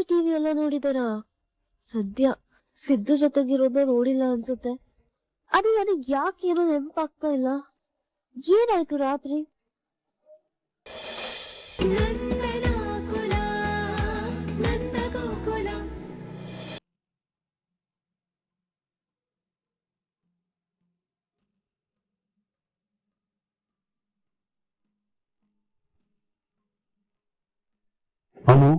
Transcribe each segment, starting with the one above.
TV ಎಲ್ಲ ನೋಡಿದಾರ? ಸದ್ಯ ಸಿದ್ದು ಜೊತೆಗಿರೋದ ನೋಡಿಲ್ಲ ಅನ್ಸುತ್ತೆ. ಅದೇ ನನಗ್ ಯಾಕೇನು ನೆನಪಾಗ್ತಾ ಇಲ್ಲ. ಏನಾಯ್ತು ರಾತ್ರಿ? ಅಮ್ಮು,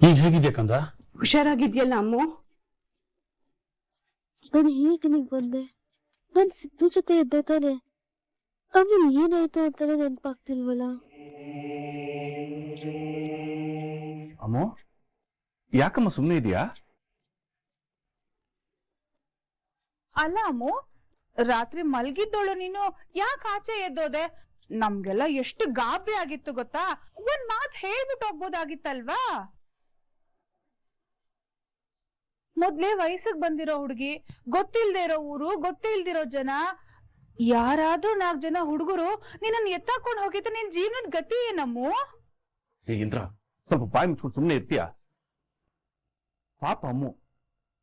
ಈಗ ಹೇಗಿದ್ಯಾ ಕಂದ? ಹುಷಾರಾಗಿದ್ಯಲ್ಲ ಅಮ್ಮು? ನಾನು ಹೇಗೆ ಇಲ್ಲಿಗೆ ಬಂದೆ? ನನ್ ಸಿದ್ದು ಜೊತೆ ಇದ್ದೆ ತಾನೆ. ಆಮೇಲೆ ಏನಾಯ್ತು ಅಂತಾನೆ ನೆನಪಾಗ್ತಿಲ್ವಲ್ಲ. ಅಮ್ಮೋ, ಯಾಕಮ್ಮ ಸುಮ್ಮನೆ ಇದೆಯಾ? ಅಲ್ಲ ಅಮ್ಮು, ರಾತ್ರಿ ಮಲ್ಗಿದ್ದೋಳು ನೀನು ಯಾಕೆ ಆಚೆ ಎದ್ದೋದೆ? ನಮ್ಗೆಲ್ಲ ಎಷ್ಟು ಗಾಬರಿ ಆಗಿತ್ತು ಗೊತ್ತಾ? ಒಂದ್ ಮಾತ್ ಹೇಳ್ಬಿಟ್ಟು ಹೋಗ್ಬೋದಾಗಿತ್ತಲ್ವಾ? ಮೊದ್ಲೇ ವಯಸ್ಸಿಗೆ ಬಂದಿರೋ ಹುಡುಗಿ, ಗೊತ್ತಿಲ್ದೇ ಇರೋ ಊರು, ಗೊತ್ತಿಲ್ದಿರೋ ಜನ, ಯಾರಾದ್ರೂ 4 ಜನ ಹುಡುಗರು ನಿನ್ನನ್ನು ಎತ್ತಾಕೊಂಡು ಹೋಗಿದ್ದ ನಿನ್ ಜೀವನದ ಗತಿ ಏನಮ್ಮು? ಇಂದ್ರ, ಸ್ವಲ್ಪ ಬಾಯಿ ಮುಚ್ಕೊಂಡು ಸುಮ್ಮನೆ ಇರ್ತೀಯ? ಪಾಪ ಅಮ್ಮು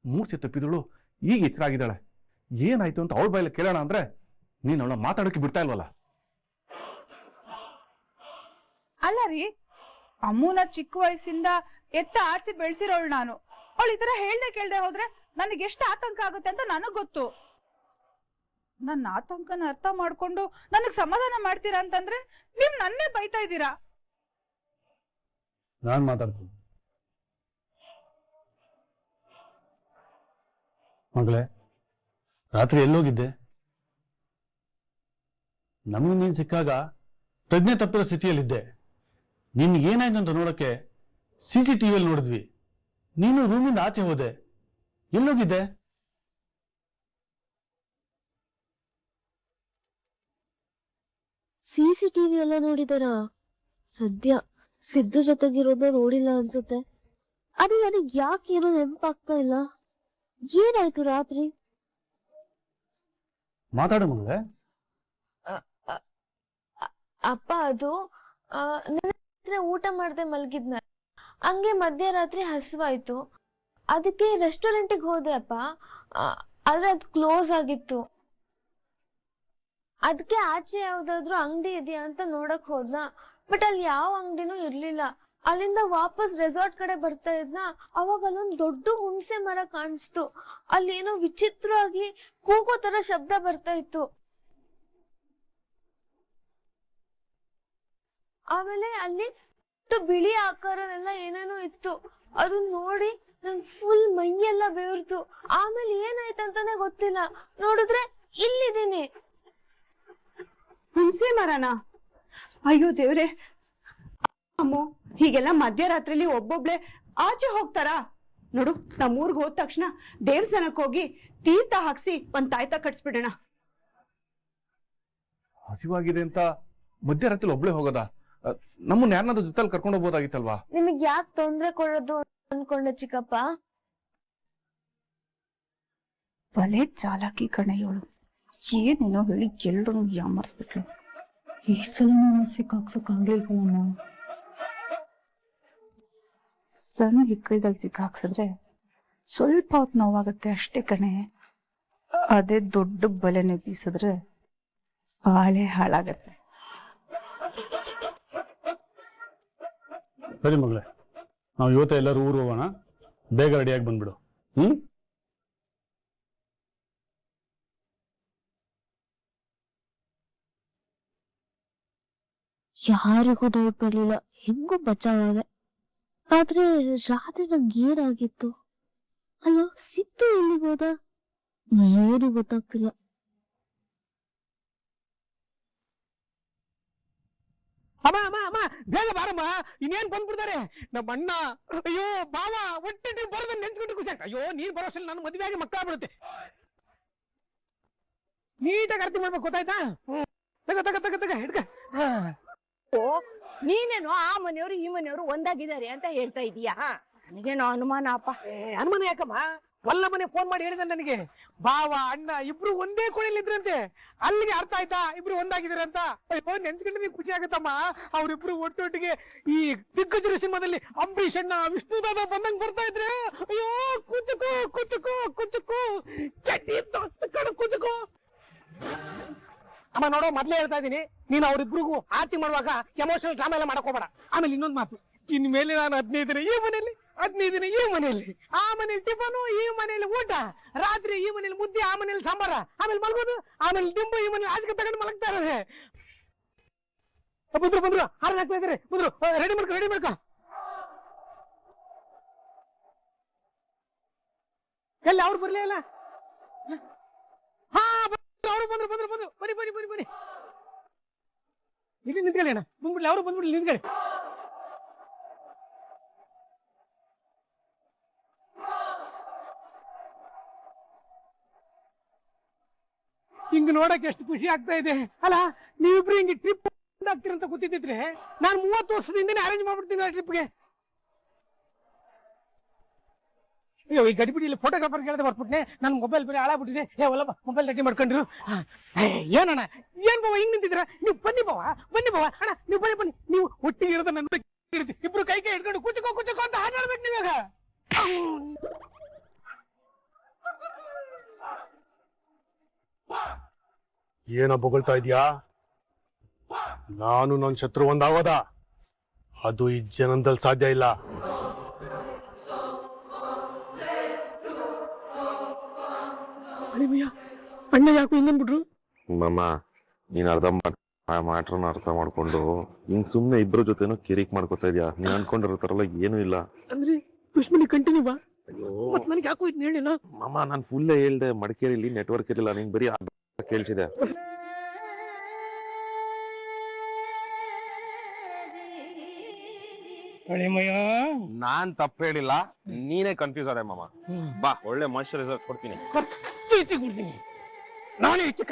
ಮೂರ್ಛೆ ತಪ್ಪಿದಳು, ಈಗ ಎಚ್ಚರಾಗಿದ್ದಾಳೆ. ಏನಾಯ್ತು ಅಂತ ಅವಳ ಬಾಯಲ್ಲಿ ಕೇಳೋಣ ಅಂದ್ರೆ ನೀನ್ ಅವಳ ಮಾತಾಡೋಕೆ ಬಿಡ್ತಾ ಇಲ್ವಲ್ಲ. ಅಲ್ಲ ರೀ, ಅಮ್ಮನ ಚಿಕ್ಕ ವಯಸ್ಸಿಂದ ಎತ್ತ ಆಡ್ಸಿ ಬೆಳೆಸಿರೋಳು ನಾನು. ಅವಳು ಈ ತರ ಹೇಳ್ದೆ ಕೇಳ್ದೆ ಹೋದ್ರೆ ನನಗೆ ಎಷ್ಟು ಆತಂಕ ಆಗುತ್ತೆ ಅಂತ ನನಗ್ ಗೊತ್ತು. ನನ್ನ ಆತಂಕನ ಅರ್ಥ ಮಾಡ್ಕೊಂಡು ನನಗ್ ಸಮಾಧಾನ ಮಾಡ್ತೀರಾ ಅಂತಂದ್ರೆ ನೀವ್ ನನ್ನೇ ಬೈತಾ ಇದ್ದೀರಾ. ನಾನ್ ಮಾತಾಡ್ತೀನಿ. ಮಗಳೇ, ರಾತ್ರಿ ಎಲ್ಲೋಗಿದ್ದೆ? ನಮ್ಗೆ ನೀನ್ ಸಿಕ್ಕಾಗ ಪ್ರಜ್ಞೆ ತಪ್ಪಿರೋ ಸ್ಥಿತಿಯಲ್ಲಿದ್ದೆ. ನಿನ್ಗೆ ಏನಾಯ್ತು ಅಂತ ನೋಡಕ್ಕೆ CCTVಯಲ್ಲಿ ನೋಡಿದ್ವಿ. ನೀನು ರೂಮಿಂದ ಆಚೆ ಹೋದೆ. ಎಲ್ಲೋಗಿದ್ದೆ? CCTV ಎಲ್ಲ ನೋಡಿದಾರ? ಸದ್ಯ ಸಿದ್ದು ಜೊತೆಗಿರೋದ ನೋಡಿಲ್ಲ ಅನ್ಸುತ್ತೆ. ಅದೇ ನನಗ್ ಯಾಕೇನು ನೆನಪಾಗ್ತಾ ಇಲ್ಲ. ಏನಾಯ್ತು ರಾತ್ರಿ? ಮಾತಾಡು ಮಗಳೇ. ಅಪ್ಪ, ಅದು ಊಟ ಮಾಡದೆ ಮಲ್ಗಿದ್ನ. ಹಂಗೆ ಮಧ್ಯರಾತ್ರಿ ಹಸಿವಾಯ್ತು. ಅದಕ್ಕೆ ರೆಸ್ಟೋರೆಂಟಿಗೆ ಹೋದೆ ಅಪ್ಪ. ಆದ್ರೆ ಅದು ಕ್ಲೋಸ್ ಆಗಿತ್ತು. ಅದಕ್ಕೆ ಆಚೆ ಯಾವ್ದಾದ್ರು ಅಂಗಡಿ ಇದೆಯಾ ಅಂತ ನೋಡಕ್ ಹೋದ್ನ. ಬಟ್ ಅಲ್ಲಿ ಯಾವ ಅಂಗಡಿನೂ ಇರ್ಲಿಲ್ಲ. ಅಲ್ಲಿಂದ ವಾಪಸ್ ರೆಸಾರ್ಟ್ ಕಡೆ ಬರ್ತಾ ಇದ್ನ. ಅವಾಗ ಅಲ್ಲೊಂದ್ ದೊಡ್ಡ ಹುಣಸೆ ಮರ ಕಾಣಿಸ್ತು. ಅಲ್ಲಿ ಏನೋ ವಿಚಿತ್ರವಾಗಿ ಕೂಗೋ ತರ ಶಬ್ದ ಬರ್ತಾ ಇತ್ತು. ಆಮೇಲೆ ಅಲ್ಲಿ ಬಿಳಿ ಆಕಾರದೆಲ್ಲ ಏನೇನೋ ಇತ್ತು. ಅದನ್ನ ನೋಡಿ ನಂಗ್ ಫುಲ್ ಮೈಯೆಲ್ಲ ಬೆವರ್ತು. ಆಮೇಲೆ ಏನಾಯ್ತಂತಾನೆ ಗೊತ್ತಿಲ್ಲ. ನೋಡಿದ್ರೆ ಇಲ್ಲಿದ್ದೀನಿ. ಹುಣಸೆ ಮರನಾ? ಅಯ್ಯೋ ದೇವ್ರೆ ಅಮ್ಮು, ಹೀಗೆಲ್ಲ ಮಧ್ಯರಾತ್ರಿಲಿ ಒಬ್ಬೊಬ್ಳೆ ಆಚೆ ಹೋಗ್ತಾರಾ? ನೋಡು, ನಮ್ಮೂರ್ಗ್ ಹೋದ ತಕ್ಷಣ ದೇವಸ್ಥಾನಕ್ಕೆ ಹೋಗಿ ತೀರ್ಥ ಹಾಕ್ಸಿ ಒಂದ್ ತಾಯ್ತ ಕಟ್ಸ್ಬಿಡೋಣ. ಹಸಿವಾಗಿದೆ ಅಂತ ಮಧ್ಯರಾತ್ರಿ ಒಬ್ಳೆ ಹೋಗೋದಾ? ನಮ್ಮನ್ನ ಯಾರನ್ನಾದ್ರೂ ಜೊತೆಲಿ ಕರ್ಕೊಂಡು ಹೋಗ್ಬೋದಾಗಿತ್ತಲ್ವಾ? ನಿಮಗ್ ಯಾಕೆ ತೊಂದ್ರೆ ಕೊಡೋದು ಅನ್ಕೊಂಡೆ ಚಿಕ್ಕಪ್ಪ. ಬಲೆ ಚಾಲಾಕಿ ಕಣೆಯೋಳು. ಏನೇನೋ ಹೇಳಿ ಎಲ್ರು ಯಾಮರ್ಸ್ಬಿಟ್ಲು. ಈ ಸಲ ಸಿಕ್ಕಾಕ್ಸಕ್ಕಾಗ್ಲಿಲ್ವಮ್ಮ. ಸಣ್ಣ ಹಿಕ್ಕಳದಲ್ಲಿ ಸಿಕ್ಕಾಕ್ಸಿದ್ರೆ ಸ್ವಲ್ಪ ಹೊತ್ತು ನೋವಾಗತ್ತೆ ಅಷ್ಟೇ ಕಣೆ. ಅದೇ ದೊಡ್ಡ ಬಲೆನೆ ಬೀಸಿದ್ರೆ ಬಾಳೆ ಹಾಳಾಗತ್ತೆ. ಸರಿ ಮಗಳೇ, ನಾವು ಇವತ್ತು ಎಲ್ಲರೂ ಊರು ಹೋಗೋಣ. ಬೇಗ ರೆಡಿಯಾಗಿ ಬಂದ್ಬಿಡು. ಯಾರಿಗೂ ಡೌಟ್ ಬರ್ಲಿಲ್ಲ. ಹೆಂಗೂ ಬಚಾವಾದೆ. ಆದ್ರೆ ರಾತ್ರಿ ನಂಗೆ ಏನಾಗಿತ್ತು? ಅಲ್ಲ, ಸಿದ್ದು ಎಲ್ಲಿಗೆ ಹೋದ? ಏನು ಗೊತ್ತಾಗ್ತಿಲ್ಲ. ಅಮ್ಮ ಅಮ್ಮ ಅಮ್ಮ, ಬೇಗ ಬಾರಮ್ಮ, ಇನ್ನೇನ್ ಬಂದ್ಬಿಡ್ತಾರೆ ನಮ್ಮ ಅಣ್ಣ. ಅಯ್ಯೋ ಬಾವ, ಒಟ್ಟಿಟ್ಟು ಬರೋದನ್ನ ನೆನ್ಸ್ಕೊಂಡು ಖುಷಿ ಆಗ್ತಾ. ಅಯ್ಯೋ, ನೀನ್ ಬರೋಷ್ಟಲ್ಲಿ ನಾನು ಮದುವೆ ಆಗಿ ಮಕ್ಕಳಾಗ್ಬಿಡುತ್ತೆ. ನೀಟಾಗಿ ಅರ್ಥ ಮಾಡ್ಬೇಕು, ಗೊತ್ತಾಯ್ತಾ? ತಗ ತಗ ತಗ ತಗ ಹಿಡ್ಕ. ನೀನೇನು ಆ ಮನೆಯವರು ಈ ಮನೆಯವರು ಒಂದಾಗಿದ್ದಾರೆ ಅಂತ ಹೇಳ್ತಾ ಇದೀಯಾ? ನನಗೇನೋ ಅನುಮಾನ ಅಪ್ಪ. ಅನುಮಾನ ಯಾಕಮ್ಮ? ವಲ್ಲಭನೇ ಫೋನ್ ಮಾಡಿ ಹೇಳಿದ ನನಗೆ, ಬಾವ ಅಣ್ಣ ಇಬ್ರು ಒಂದೇ ಕೋಣೆಯಲ್ಲಿ ಇದ್ರಂತೆ. ಅಲ್ಲಿಗೆ ಅರ್ಥ ಆಯ್ತಾ ಇಬ್ರು ಒಂದಾಗಿದ್ದೀರಂತ. ಅಯ್ಯೋ ನೆನ್ಸ್ಕೊಂಡ್ರೆ ಖುಷಿ ಆಗುತ್ತಮ್ಮ. ಅವ್ರಿಬ್ರು ಒಟ್ಟೊಟ್ಟಿಗೆ ಈ ದಿಗ್ಗಜರು ಸಿನಿಮಾದಲ್ಲಿ ಅಂಬರೀಷ್ ಅಣ್ಣ ವಿಷ್ಣುದಾದ ಬಂದಂಗ್ ಬರ್ತಾ ಇದ್ರೆ, ಅಯ್ಯೋ ಕುಚುಕು ಕುಚುಕು ಕುಚುಕು ಚಡ್ಡಿ ದೋಸ್ತ ಕಣ ಕುಚುಕು. ಅಮ್ಮ ನೋಡೋ, ಮೊದ್ಲೇ ಹೇಳ್ತಾ ಇದೀನಿ, ನೀನು ಅವ್ರಿಬ್ರಿಗೂ ಆರತಿ ಮಾಡುವಾಗ ಎಮೋಷನಲ್ ಡ್ರಾಮಾ ಎಲ್ಲ ಮಾಡಕ್ ಹೋಗ್ಬೇಡ. ಆಮೇಲೆ ಇನ್ನೊಂದು ಮಾತು, ಇನ್ ಮೇಲೆ ನಾನು 15 ದಿನ ಈ ಮನೆಯಲ್ಲಿ, 15 ದಿನ ಈ ಮನೆಯಲ್ಲಿ, ಆ ಮನೇಲಿ ಟಿಫನು, ಈ ಮನೆಯಲ್ಲಿ ಊಟ, ರಾತ್ರಿ ಈ ಮನೇಲಿ ಮುದ್ದೆ, ಆ ಮನೇಲಿ ಸಾಂಬಾರ, ಆಮೇಲೆ ಮಲಗೋದು, ಆಮೇಲೆ ದಿಂಬು, ಈ ಮನೇಲಿ ಹಾಸಿಗೆ ತಗೊಂಡು ಮಲಗ್ತಾ ಇರೋದೆ. ಬಂದ್ರು ಹಾರನ್ ಹಾಕ್ತಾ ಇದಾರೆ, ಬಂದ್ರು, ರೆಡಿ ಮಾಡ್ಕೊ. ಎಲ್ಲಿ ಅವ್ರು ಬರ್ಲೇ ಇಲ್ಲ? ಹಾ ಅವರು ಬಂದ್ರು. ಬನ್ನಿ ಇಲ್ಲಿ ನಿಂತ್ಕೊಳ್ಳಿ ಅಣ್ಣ, ಬಂದ್ಬಿಡ್ಲಿ ಅವರು, ಬಂದ್ಬಿಡ್ಲಿ ನಿಂತ್ಕೊಳ್ಳಿ. ಹಿಂಗ್ ನೋಡಕ್ ಎಷ್ಟು ಖುಷಿ ಆಗ್ತಾ ಇದೆ ಅಲ್ಲ. ನೀವಿಬ್ರು ಹಿಂಗೆ ಟ್ರಿಪ್ ಆಗ್ತಿರಂತ ಗೊತ್ತಿದ್ರೆ ನಾನು 30 ವರ್ಷದಿಂದನೇ ಅರೇಂಜ್ ಮಾಡ್ಬಿಡ್ತೀನಿ ಆ ಟ್ರಿಪ್ಗೆ. ಅಯ್ಯೋ, ಈ ಗಡಿಬಿಡಿಯಲ್ಲಿ ಫೋಟೋಗ್ರಾಫರ್ ಕೇಳದೆ ಬರ್ಬಿಟ್ನೆ. ನನ್ನ ಮೊಬೈಲ್ ಬೇರೆ ಹಾಳಾಗ್ಬಿಟ್ಟಿದೆ. ಒಲ್ಲಪ್ಪ ಮೊಬೈಲ್ ರೆಡಿ ಮಾಡ್ಕೊಂಡ್ರು. ಏನಣ್ಣ, ಏನ್ ಬಾವ ಹಿಂಗ್ ನಿಂತಿದ್ರ? ನೀವು ಬನ್ನಿ ಬಾವ ಅಣ್ಣ, ನೀವು ಬನ್ನಿ. ನೀವು ಒಟ್ಟಿಗೆ ಇರೋದ ನನ್ನ ಇಬ್ರು ಕೈ ಹಿಡ್ಕೊಂಡು ಕುಚಕೋ ಅಂತ ಹಾಡಾಡ್ಬೇಕು ನೀವಾಗ. ಏನ ಬೊಗಳ್ತಾ ಇದ್ಯಾ? ನಾನು ನನ್ನ ಶತ್ರು ಒಂದಾಗೋದ? ಅದು ಈ ಜನ್ಮದಲ್ಲಿ ಸಾಧ್ಯ ಇಲ್ಲ. ಅಣ್ಣ ಯಾಕೆ ಹಿಂಗನ್ಬಿಟ್ರು? ಮಮ್ಮ, ನೀನ್ ಮ್ಯಾಟ್ರನ್ನ ಅರ್ಥ ಮಾಡ್ಕೊಂಡು ಹಿಂಗ್ ಸುಮ್ನೆ ಇಬ್ರ ಜೊತೆನೂ ಕಿರಿಕ್ ಮಾಡ್ಕೊತಾ ಇದ್ಯಾ. ನೀನ್ ಅನ್ಕೊಂಡಿರೋ ತರಲ್ಲ ಏನೂ ಇಲ್ಲ. ಅಂದ್ರೆ ದುಶ್ಮನಿ ಕಂಟಿನ್ಯೂ ಬಾ. ನನಗೆ ಯಾಕೋ ಇದ್ನ ಹೇಳಿಲ್ಲ ಮಮ್ಮ. ನಾನ್ ಫುಲ್ಲೇ ಹೇಳ್ದೆ, ಮಡಿಕೇರಿಲಿ ನೆಟ್ವರ್ಕ್ ಇರಲಿಲ್ಲ, ನೀನ್ ಬರೀ ಕೇಳಿಸಿದೆ. ನಾನ್ ತಪ್ಪು ಹೇಳಿಲ್ಲ, ನೀನೇ ಕನ್ಫ್ಯೂಸ್ ಆದೆ ಮಾಮ. ಬಾ, ಒಳ್ಳೆ ಮಾಯಿಶ್ಚರೈಸರ್ ಕೊಡ್ತೀನಿ. ನಾನೇ ಹೆಚ್ಚು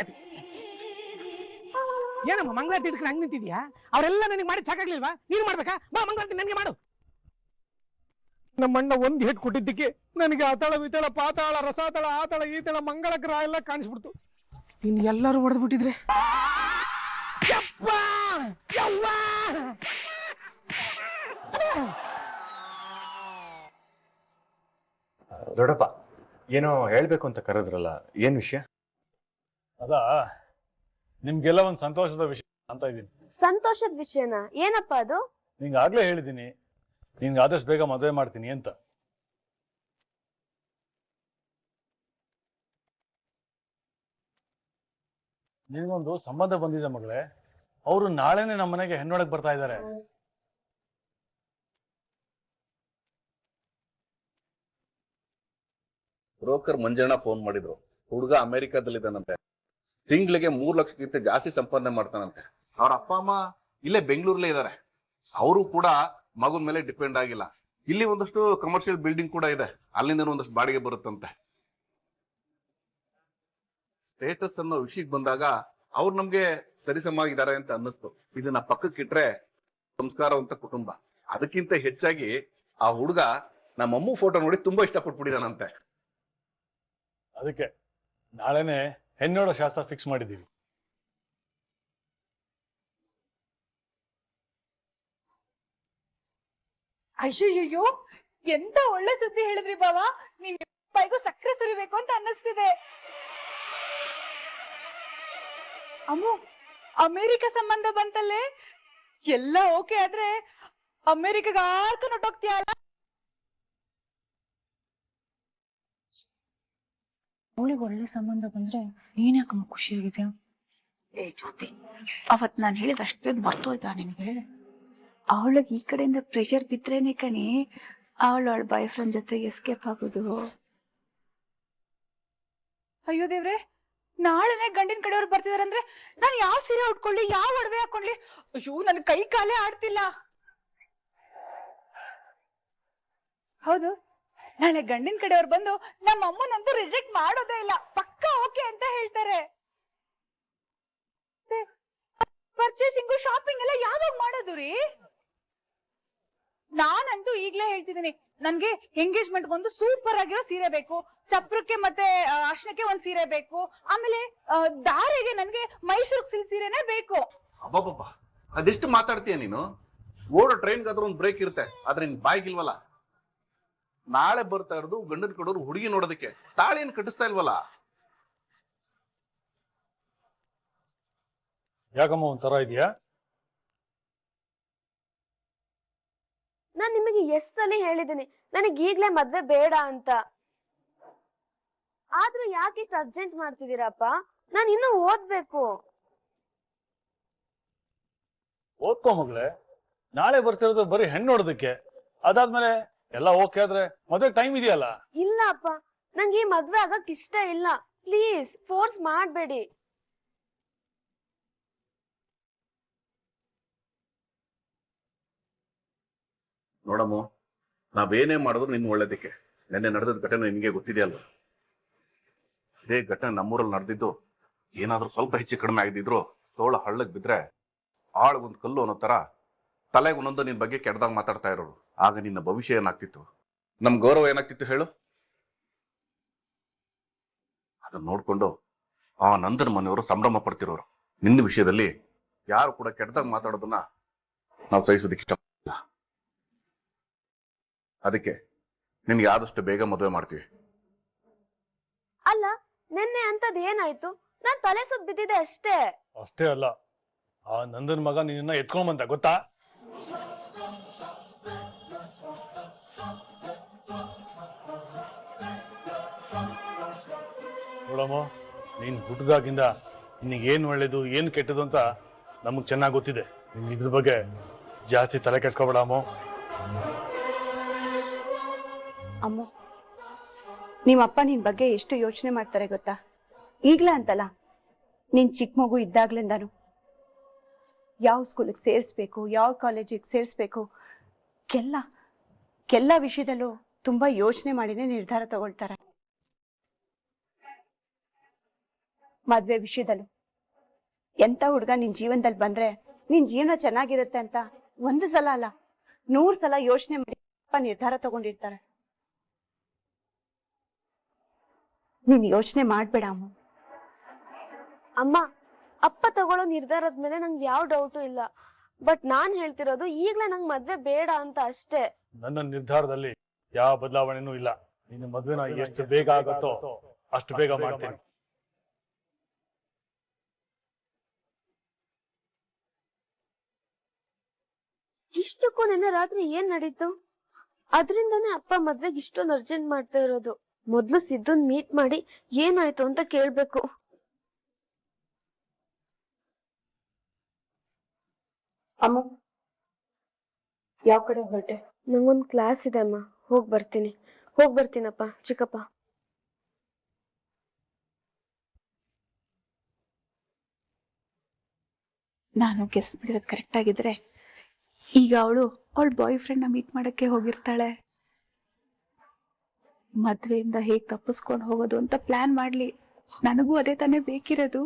ಏನಮ್ಮ ಮಂಗಳಾರತಿ ಇಟ್ಕೊಂಡು ಹಂಗ್ ನಿಂತಿದ್ಯಾ? ಅವರೆಲ್ಲ ನನಗೆ ಮಾಡಿ ಸಾಕಾಗ್ಲಿಲ್ವಾ? ನೀನು ಮಾಡ್ಬೇಕಾ? ಬಾ ಮಂಗಳಾರತಿ ನನಗೆ ಮಾಡು. ನಮ್ಮಣ್ಣ ಒಂದ್ ಹೇಟ್ ಕೊಟ್ಟಿದ್ದಕ್ಕೆ ನನಗೆ ಅತಳ ವಿತಳ ಪಾತಾಳ ರಸಾತಳ ಆತಳ ಈತಳ ಮಂಗಳ ಗ್ರಹ ಎಲ್ಲ ಕಾಣಿಸ್ಬಿಡ್ತು. ಇನ್ನು ಎಲ್ಲರೂ ಹೊಡೆದು ಬಿಟ್ಟಿದ್ರೆ ದೊಡ್ಡಪ್ಪ, ಏನೋ ಹೇಳ್ಬೇಕು ಅಂತ ಕರೆದ್ರಲ್ಲ, ಏನ್ ವಿಷಯ? ಅದ ನಿಮ್ಗೆಲ್ಲ ಒಂದ್ ಸಂತೋಷದ ವಿಷಯ ಅಂತ ಇದ್ದೀನಿ. ಸಂತೋಷದ ವಿಷಯನ? ಏನಪ್ಪ ಅದು? ನಿಂಗೆ ಆಗ್ಲೇ ಹೇಳಿದ್ದೀನಿ, ನಿನ್ಗೆ ಆದಷ್ಟು ಬೇಗ ಮದುವೆ ಮಾಡ್ತೀನಿ ಅಂತ. ನಿನ್ಗೊಂದು ಸಂಬಂಧ ಬಂದಿದೆ ಮಗಳೇ. ಅವರು ನಾಳೆನೆ ನಮ್ಮ ಮನೆಗೆ ಹೆಣ್ಣೊಳಗ್ ಬರ್ತಾ ಇದ್ದಾರೆ. ಬ್ರೋಕರ್ ಮಂಜಣ್ಣ ಫೋನ್ ಮಾಡಿದ್ರು. ಹುಡುಗ ಅಮೆರಿಕಾದಲ್ಲಿದ್ದಾನಂತೆ. ತಿಂಗಳಿಗೆ 3 ಲಕ್ಷಕ್ಕಿಂತ ಜಾಸ್ತಿ ಸಂಪಾದನೆ ಮಾಡ್ತಾನಂತೆ. ಅವ್ರ ಅಪ್ಪ ಅಮ್ಮ ಇಲ್ಲೇ ಬೆಂಗಳೂರಲ್ಲೇ ಇದ್ದಾರೆ. ಅವರು ಕೂಡ ಮಗನ ಮೇಲೆ ಡಿಪೆಂಡ್ ಆಗಿಲ್ಲ. ಇಲ್ಲಿ ಒಂದಷ್ಟು ಕಮರ್ಷಿಯಲ್ ಬಿಲ್ಡಿಂಗ್ ಕೂಡ ಇದೆ, ಅಲ್ಲಿಂದ ಒಂದಷ್ಟು ಬಾಡಿಗೆ ಬರುತ್ತಂತೆ. ಸ್ಟೇಟಸ್ ಅನ್ನೋ ವಿಷಯಕ್ಕೆ ಬಂದಾಗ ಅವ್ರು ನಮ್ಗೆ ಸರಿಸಮಾಗಿದ್ದಾರೆ ಅಂತ ಅನ್ನಿಸ್ತು. ಇದನ್ನ ಪಕ್ಕಕ್ಕಿಟ್ರೆ ಸಂಸ್ಕಾರವಂತ ಕುಟುಂಬ. ಅದಕ್ಕಿಂತ ಹೆಚ್ಚಾಗಿ ಆ ಹುಡುಗ ನಮ್ಮಮ್ಮ ಫೋಟೋ ನೋಡಿ ತುಂಬಾ ಇಷ್ಟಪಟ್ಬಿಟ್ಟಿದಾನಂತೆ. ಅದಕ್ಕೆ ನಾಳೆನೆ ಹೆಣ್ಣೋಡೋ ಶಾಸ್ತ್ರ ಫಿಕ್ಸ್ ಮಾಡಿದ್ದೀವಿ. ಅಯ್ಯಯ್ಯೋ, ಎಂತ ಒಳ್ಳೆ ಸುದ್ದಿ ಹೇಳಿದ್ರಿ ಬಾವ. ನೀವ್ ಬೈಗೂ ಸಕ್ಕರೆ ಸುರಿಬೇಕು ಅಂತ ಅನ್ನಿಸ್ತಿದೆ. ಅಮ್ಮು, ಅಮೆರಿಕ ಸಂಬಂಧ ಬಂತಲ್ಲೇ? ಎಲ್ಲ ಓಕೆ ಆದ್ರೆ ಅಮೆರಿಕಾಗ ಆರ್ಕೊಂಡು ಹೊಟ್ಟೋಗ್ತೀಯಲ್ಲ? ಅವಳಿಗೆ ಒಳ್ಳೆ ಸಂಬಂಧ ಬಂದ್ರೆ ನೀನ್ ಯಾಕಮ್ಮ ಖುಷಿಯಾಗಿದ್ಯಾ? ಏ ಜ್ಯೋತಿ, ಅವತ್ ನಾನು ಹೇಳಿದ ಅಷ್ಟೇ ಮರ್ತೋಯ್ತಾ ನಿನಗೆ? ಅವಳಿಗೆ ಈ ಕಡೆಯಿಂದ ಪ್ರೆಷರ್ ಬಿದ್ರೇನೆ ಕಣಿ ಅವಳ ಬಾಯ್ ಫ್ರೆಂಡ್ ಜೊತೆ ಎಸ್ಕೇಪ್ ಆಗೋದು. ಅಯ್ಯೋ ದೇವ್ರೆ, ನಾಳೆನೆ ಗಂಡಿನ ಕಡೆಯವ್ರು ಬರ್ತಿದಾರೆ ಅಂದ್ರೆ ನಾನು ಯಾವ ಸೀರೆ ಉಟ್ಕೊಳ್ಳಿ, ಯಾವ ಒಡವೆ ಹಾಕೊಳ್ಳಿ? ಅಯ್ಯೋ, ನನ್ ಕೈ ಕಾಲೇ ಆಡ್ತಿಲ್ಲ. ಹೌದು, ನಾಳೆ ಗಂಡಿನ ಕಡೆಯವ್ರು ಬಂದು ನಮ್ಮ ಅಮ್ಮನಂತೂ ರಿಜೆಕ್ಟ್ ಮಾಡೋದೇ ಇಲ್ಲ, ಪಕ್ಕ ಓಕೆ ಅಂತ ಹೇಳ್ತಾರೆ. ಪರ್ಚೇಸಿಂಗು ಶಾಪಿಂಗ್ ಎಲ್ಲ ಯಾವಾಗ ಮಾಡೋದು ರೀ? ನಾನಂತೂ ಈಗ್ಲೇ ಹೇಳ್ತಿದ್ದೀನಿ, ನನ್ಗೆ ಎಂಗೇಜ್ಮೆಂಟ್ ಒಂದು ಸೂಪರ್ ಆಗಿರೋ ಸೀರೆ ಬೇಕು, ಚಪ್ರಕ್ಕೆ ಮತ್ತೆ ಅರ್ಶನಕ್ಕೆ ಒಂದ್ ಸೀರೆ ಬೇಕು, ಆಮೇಲೆ ದಾರೆಗೆ ನನ್ಗೆ ಮೈಸೂರು ಸಿಲ್ಕ್ ಸೀರೆನೇ ಬೇಕು. ಅಬ್ಬಬ್ಬ, ಅದೆಷ್ಟು ಮಾತಾಡ್ತೀಯ ನೀನು? ಓಡೋ ಟ್ರೈನ್ಗಾದ್ರೂ ಒಂದು ಬ್ರೇಕ್ ಇರುತ್ತೆ, ಆದ್ರೆ ನಿನ್ ಬಾಯ್ಗಿಲ್ವಲ್ಲ. ನಾಳೆ ಬರ್ತಾ ಇರೋದು ಗಂಡನ ಕಡೋರು ಹುಡುಗಿ ನೋಡೋದಕ್ಕೆ, ತಾಳಿಯನ್ನು ಕಟ್ಟಿಸ್ತಾ ಇಲ್ವಲ್ಲ. ಯಾಕಮ್ಮ ಒಂಥರ ಇದೆಯಾ? ನಾನ್ ನಿಮಗೆ ಎಷ್ಟ್ ಸಲ ಹೇಳಿದ್ದೀನಿ ನನಗ್ ಈಗ್ಲೇ ಮದ್ವೆ ಬೇಡ ಅಂತ. ಆದ್ರೂ ಯಾಕೆ ಇಷ್ಟ ಅರ್ಜೆಂಟ್ ಮಾಡ್ತಿದ್ದೀರಪ್ಪ? ನಾನ್ ಇನ್ನು ಓದ್ಬೇಕು. ಓದ್ಕೋ ಮಗಳೇ, ನಾಳೆ ಬರ್ತಿರೋದು ಬರೀ ಹೆಣ್ಣು ನೋಡೋದಕ್ಕೆ. ಅದಾದ್ಮೇಲೆ ಎಲ್ಲ ಓಕೆ ಆದ್ರೆ ಮದ್ವೆ ಟೈಮ್ ಇದೆಯಲ್ಲ. ಇಲ್ಲ ಅಪ್ಪ, ನಂಗೆ ಈ ಮದ್ವೆ ಆಗಕ್ ಇಷ್ಟ ಇಲ್ಲ. ಪ್ಲೀಸ್ ಫೋರ್ಸ್ ಮಾಡ್ಬೇಡಿ. ನೋಡಮ್ಮ, ನಾವೇನೇ ಮಾಡಿದ್ರು ನಿನ್ ಒಳ್ಳೇದಕ್ಕೆ. ನೆನ್ನೆ ನಡೆದ ಘಟನೆ ನಿನ್ಗೆ ಗೊತ್ತಿದೆಯಲ್ವ? ಇದೇ ಘಟನೆ ನಮ್ಮೂರಲ್ಲಿ ನಡೆದಿದ್ದು ಏನಾದ್ರೂ ಸ್ವಲ್ಪ ಹೆಚ್ಚು ಕಡಿಮೆ ಆಗಿದ್ರು ತೋಳ ಹಳ್ಳಕ್ ಬಿದ್ರೆ ಆಳ್ಗೊಂದು ಕಲ್ಲು ಅನ್ನೋ ತರ ತಲೆಗೆ ಒಂದೊಂದು ನಿನ್ ಬಗ್ಗೆ ಕೆಟ್ಟದಾಗ ಮಾತಾಡ್ತಾ ಇರೋರು. ಆಗ ನಿನ್ನ ಭವಿಷ್ಯ ಏನಾಗ್ತಿತ್ತು, ನಮ್ ಗೌರವ ಏನಾಗ್ತಿತ್ತು ಹೇಳು? ಅದನ್ನ ನೋಡ್ಕೊಂಡು ಆ ನಂದನ ಮನೆಯವರು ಸಂಭ್ರಮ ಪಡ್ತಿರೋರು. ನಿನ್ನ ವಿಷಯದಲ್ಲಿ ಯಾರು ಕೂಡ ಕೆಟ್ಟದಾಗ ಮಾತಾಡೋದನ್ನ ನಾವು ಸಹಿಸೋದಕ್ಕೆ ಇಷ್ಟ. ಅದಕ್ಕೆ ನಿನ್ಗೆ ಆದಷ್ಟು ಬೇಗ ಮದುವೆ ಮಾಡ್ತೀವಿ. ಅಲ್ಲ, ನಿನ್ನೆ ಅಂತದ್ ಏನಾಯ್ತು? ನಾನ್ ತಲೆ ಸುತ್ತ ಬಿದ್ದಿದೆ ಅಷ್ಟೇ. ಅಷ್ಟೇ ಅಲ್ಲ, ಆ ನಂದನ್ ಮಗ ನಿನ್ನ ಎತ್ಕೊಂಬಂತ ಗೊತ್ತಾ? ನೋಡಮ್ಮ, ನೀನ್ ಹುಟ್ಟದಾಗಿಂದ ನಿನಗೇನು ಒಳ್ಳೇದು ಏನು ಕೆಟ್ಟದು ಅಂತ ನಮಗ್ ಚೆನ್ನಾಗಿ ಗೊತ್ತಿದೆ. ನಿಮ್ಗೆ ಇದ್ರ ಬಗ್ಗೆ ಜಾಸ್ತಿ ತಲೆ ಕೆಡ್ಸ್ಕೊಬೇಡಮ್ಮ. ಅಮ್ಮ, ನಿಮ್ಮಪ್ಪ ನಿನ್ ಬಗ್ಗೆ ಎಷ್ಟು ಯೋಚನೆ ಮಾಡ್ತಾರೆ ಗೊತ್ತಾ? ಈಗ್ಲೇ ಅಂತಲ್ಲ, ನೀನ್ ಚಿಕ್ಕ ಮಗು ಇದ್ದಾಗ್ಲಿಂದಾನು ಯಾವ ಸ್ಕೂಲಿಗೆ ಸೇರಿಸ್ಬೇಕು, ಯಾವ ಕಾಲೇಜಿಗೆ ಸೇರಿಸ್ಬೇಕು, ಕೆಲ್ಲ ವಿಷಯದಲ್ಲೂ ತುಂಬಾ ಯೋಚನೆ ಮಾಡಿನೇ ನಿರ್ಧಾರ ತಗೊಳ್ತಾರೆ. ಮದ್ವೆ ವಿಷಯದಲ್ಲೂ ಎಂತ ಹುಡುಗ ನಿನ್ ಜೀವನದಲ್ಲಿ ಬಂದ್ರೆ ನಿನ್ ಜೀವನ ಚೆನ್ನಾಗಿರುತ್ತೆ ಅಂತ ಒಂದು ಸಲ ಅಲ್ಲ 100 ಸಲ ಯೋಚನೆ ಮಾಡಿ ನಿರ್ಧಾರ ತಗೊಂಡಿರ್ತಾರೆ. ನೀನ್ ಯೋಚನೆ ಮಾಡ್ಬೇಡ ಅಮ್ಮ. ಅಮ್ಮ, ಅಪ್ಪ ತಗೊಳ್ಳೋ ನಿರ್ಧಾರದ ಮೇಲೆ ನಂಗೆ ಯಾವ ಡೌಟು ಇಲ್ಲ. ಬಟ್ ನಾನ್ ಹೇಳ್ತಿರೋದು ಈಗ್ಲೇ ನಂಗೆ ಮದ್ವೆ ಬೇಡ ಅಂತ ಅಷ್ಟೇ. ನನ್ನ ನಿರ್ಧಾರದಲ್ಲಿ ಯಾವ ಬದಲಾವಣೆನೂ ಇಲ್ಲ. ನಿನ್ನ ಮದ್ವೆನ ಎಷ್ಟು ಬೇಗ ಆಗುತ್ತೋ ಅಷ್ಟು ಬೇಗ ಮಾಡ್ತೀನಿ. ಇಷ್ಟಕ್ಕೂ ನಿನ್ನೆ ರಾತ್ರಿ ಏನ್ ನಡೀತು? ಅದ್ರಿಂದಾನೇ ಅಪ್ಪ ಮದ್ವೆಗೆ ಇಷ್ಟೊಂದು ಅರ್ಜೆಂಟ್ ಮಾಡ್ತಾ ಇರೋದು. ಮೊದ್ಲು ಸಿದ್ದುನ್ ಮೀಟ್ ಮಾಡಿ ಏನಾಯ್ತು ಅಂತ ಕೇಳ್ಬೇಕು. ಅಮ್ಮ, ಯಾವ ಕಡೆ ಹೊರಟೆ? ನಂಗೊಂದ್ ಕ್ಲಾಸ್ ಇದೆ ಅಮ್ಮ, ಹೋಗ್ ಬರ್ತೀನಪ್ಪ ಚಿಕ್ಕಪ್ಪ. ನಾನು ಗೆಸ್ ಮಾಡಿರೋದು ಕರೆಕ್ಟ್ ಆಗಿದ್ರೆ ಈಗ ಅವಳ ಬಾಯ್ ಫ್ರೆಂಡ್ನ ಮೀಟ್ ಮಾಡಕ್ಕೆ ಹೋಗಿರ್ತಾಳೆ. ಮದ್ವೆಯಿಂದ ಹೇಗ್ ತಪ್ಪಿಸ್ಕೊಂಡು ಹೋಗೋದು ಅಂತ ಪ್ಲಾನ್ ಮಾಡ್ಲಿ. ನನಗೂ ಅದೇ ತಾನೇ ಬೇಕಿರೋದು.